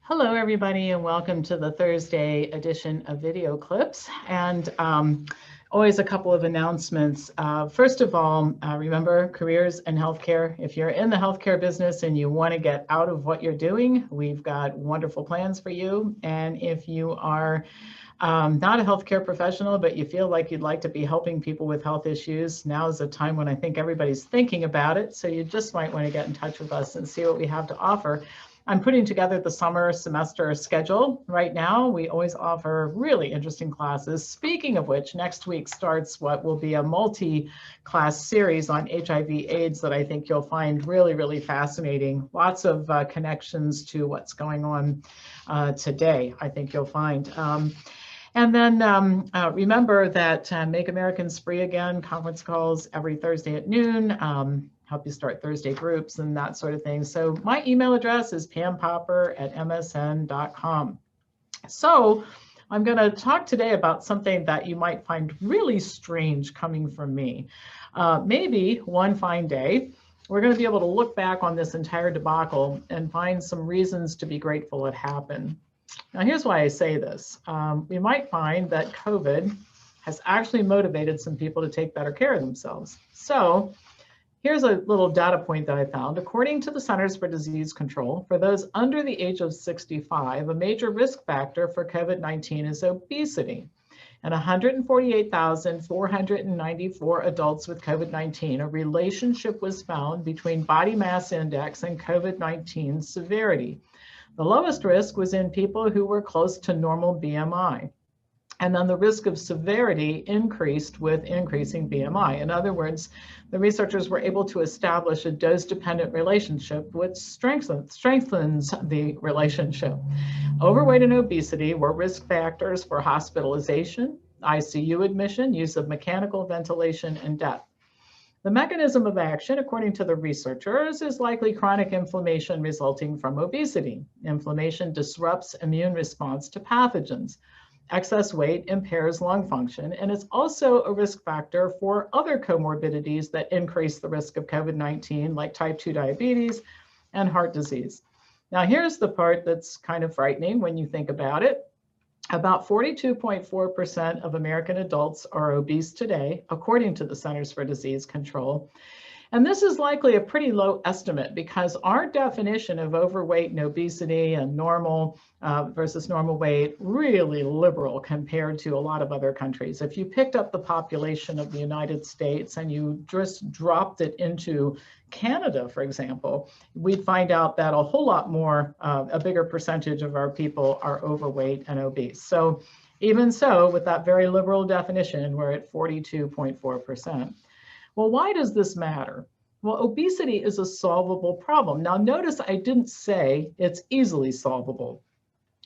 Hello, everybody, and welcome to the Thursday edition of Video Clips. And always a couple of announcements. First of all, remember careers in healthcare. If you're in the healthcare business and you want to get out of what you're doing, we've got wonderful plans for you. And if you are not a healthcare professional, but you feel like you'd like to be helping people with health issues, now is the time when I think everybody's thinking about it. So you just might want to get in touch with us and see what we have to offer. I'm putting together the summer semester schedule right now. We always offer really interesting classes. Speaking of which, next week starts what will be a multi-class series on HIV/AIDS that I think you'll find really, really fascinating. Lots of connections to what's going on today, I think you'll find. And then remember that Make Americans Free Again conference calls every Thursday at noon. Help you start Thursday groups and that sort of thing. So my email address is pampopper@msn.com. So I'm going to talk today about something that you might find really strange coming from me. Maybe one fine day, we're going to be able to look back on this entire debacle and find some reasons to be grateful it happened. Now, here's why I say this. We might find that COVID has actually motivated some people to take better care of themselves. So here's a little data point that I found. According to the Centers for Disease Control, for those under the age of 65, a major risk factor for COVID-19 is obesity. And 148,494 adults with COVID-19, a relationship was found between body mass index and COVID-19 severity. The lowest risk was in people who were close to normal BMI. And then the risk of severity increased with increasing BMI. In other words, the researchers were able to establish a dose-dependent relationship, which strengthens the relationship. Overweight and obesity were risk factors for hospitalization, ICU admission, use of mechanical ventilation, and death. The mechanism of action, according to the researchers, is likely chronic inflammation resulting from obesity. Inflammation disrupts immune response to pathogens. Excess weight impairs lung function, and it's also a risk factor for other comorbidities that increase the risk of COVID-19, like type 2 diabetes and heart disease. Now, here's the part that's kind of frightening when you think about it. About 42.4% of American adults are obese today, according to the Centers for Disease Control. And this is likely a pretty low estimate because our definition of overweight and obesity and normal versus normal weight, really liberal compared to a lot of other countries. If you picked up the population of the United States and you just dropped it into Canada, for example, we'd find out that a whole lot more, a bigger percentage of our people are overweight and obese. So even so, with that very liberal definition, we're at 42.4%. Well, why does this matter? Well, obesity is a solvable problem. Now, notice I didn't say it's easily solvable,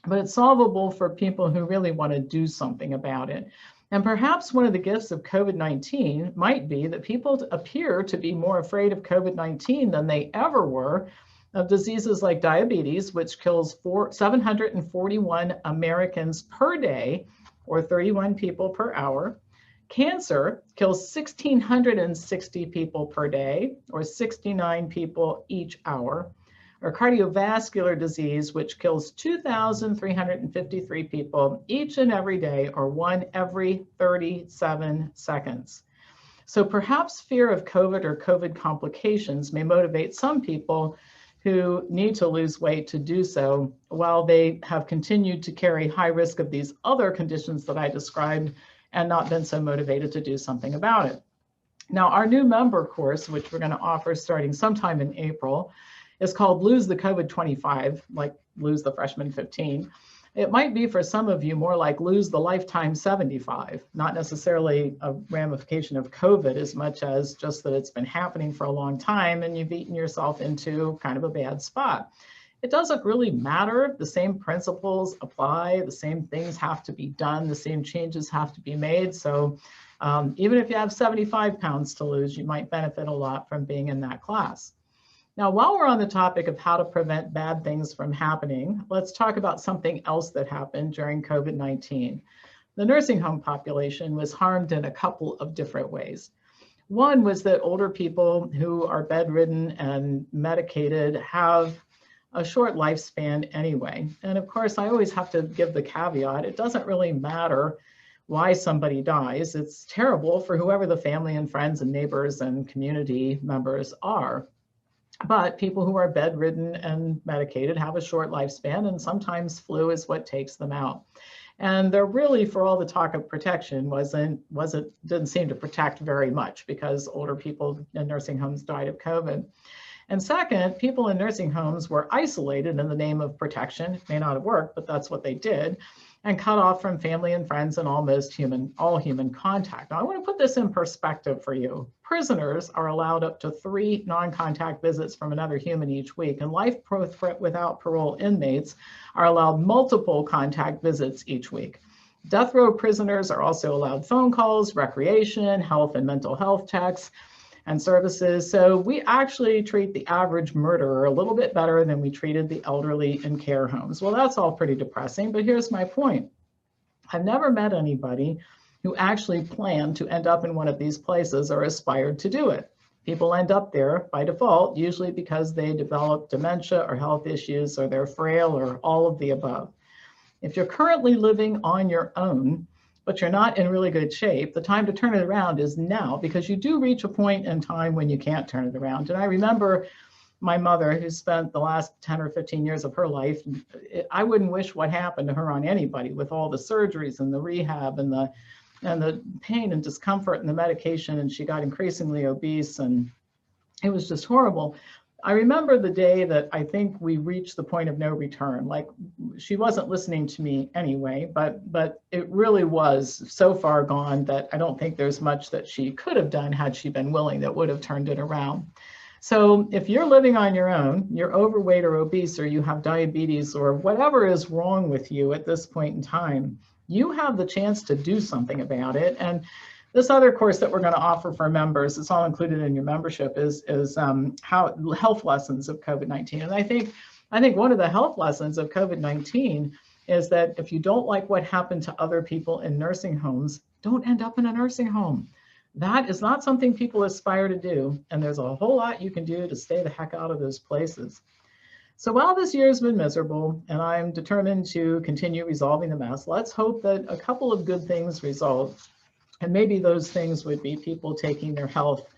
but it's solvable for people who really want to do something about it. And perhaps one of the gifts of COVID-19 might be that people appear to be more afraid of COVID-19 than they ever were of diseases like diabetes, which kills 741 Americans per day, or 31 people per hour. Cancer kills 1,660 people per day, or 69 people each hour, or cardiovascular disease, which kills 2,353 people each and every day, or one every 37 seconds. So perhaps fear of COVID or COVID complications may motivate some people who need to lose weight to do so, while they have continued to carry high risk of these other conditions that I described and not been so motivated to do something about it. Now, our new member course, which we're going to offer starting sometime in April, is called Lose the COVID 25, like lose the freshman 15. It might be for some of you more like lose the lifetime 75, not necessarily a ramification of COVID as much as just that it's been happening for a long time and you've eaten yourself into kind of a bad spot. It doesn't really matter. The same principles apply. The same things have to be done. The same changes have to be made. So even if you have 75 pounds to lose, you might benefit a lot from being in that class. Now, while we're on the topic of how to prevent bad things from happening, let's talk about something else that happened during COVID-19. The nursing home population was harmed in a couple of different ways. One was that older people who are bedridden and medicated have a short lifespan anyway. And of course, I always have to give the caveat, it doesn't really matter why somebody dies. It's terrible for whoever the family and friends and neighbors and community members are. But people who are bedridden and medicated have a short lifespan, and sometimes flu is what takes them out. And there really, for all the talk of protection, didn't seem to protect very much, because older people in nursing homes died of COVID. And second, people in nursing homes were isolated in the name of protection. It may not have worked, but that's what they did, and cut off from family and friends and all human contact. Now, I want to put this in perspective for you. Prisoners are allowed up to 3 non-contact visits from another human each week, and life without parole inmates are allowed multiple contact visits each week. Death row prisoners are also allowed phone calls, recreation, health and mental health checks, and services. So we actually treat the average murderer a little bit better than we treated the elderly in care homes. Well, that's all pretty depressing, but here's my point. I've never met anybody who actually planned to end up in one of these places or aspired to do it. People end up there by default, usually because they develop dementia or health issues, or they're frail, or all of the above. If you're currently living on your own, but you're not in really good shape, the time to turn it around is now, because you do reach a point in time when you can't turn it around. And I remember my mother, who spent the last 10 or 15 years of her life, I wouldn't wish what happened to her on anybody, with all the surgeries and the rehab and the pain and discomfort and the medication, and she got increasingly obese, and it was just horrible. I remember the day that I think we reached the point of no return. Like, she wasn't listening to me anyway, but it really was so far gone that I don't think there's much that she could have done, had she been willing, that would have turned it around. So if you're living on your own, you're overweight or obese, or you have diabetes, or whatever is wrong with you at this point in time, you have the chance to do something about it. And this other course that we're going to offer for members, it's all included in your membership, is how health lessons of COVID-19. And I think one of the health lessons of COVID-19 is that if you don't like what happened to other people in nursing homes, don't end up in a nursing home. That is not something people aspire to do. And there's a whole lot you can do to stay the heck out of those places. So while this year has been miserable, and I'm determined to continue resolving the mess, let's hope that a couple of good things result. And maybe those things would be people taking their health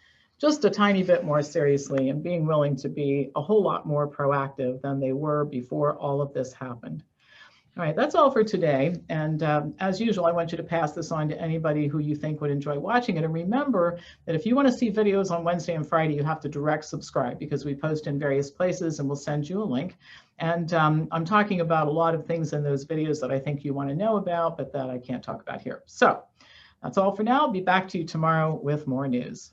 just a tiny bit more seriously, and being willing to be a whole lot more proactive than they were before all of this happened. All right, that's all for today. And as usual, I want you to pass this on to anybody who you think would enjoy watching it. And remember that if you want to see videos on Wednesday and Friday, you have to direct subscribe, because we post in various places, and we'll send you a link. And I'm talking about a lot of things in those videos that I think you want to know about, but that I can't talk about here. So that's all for now. I'll be back to you tomorrow with more news.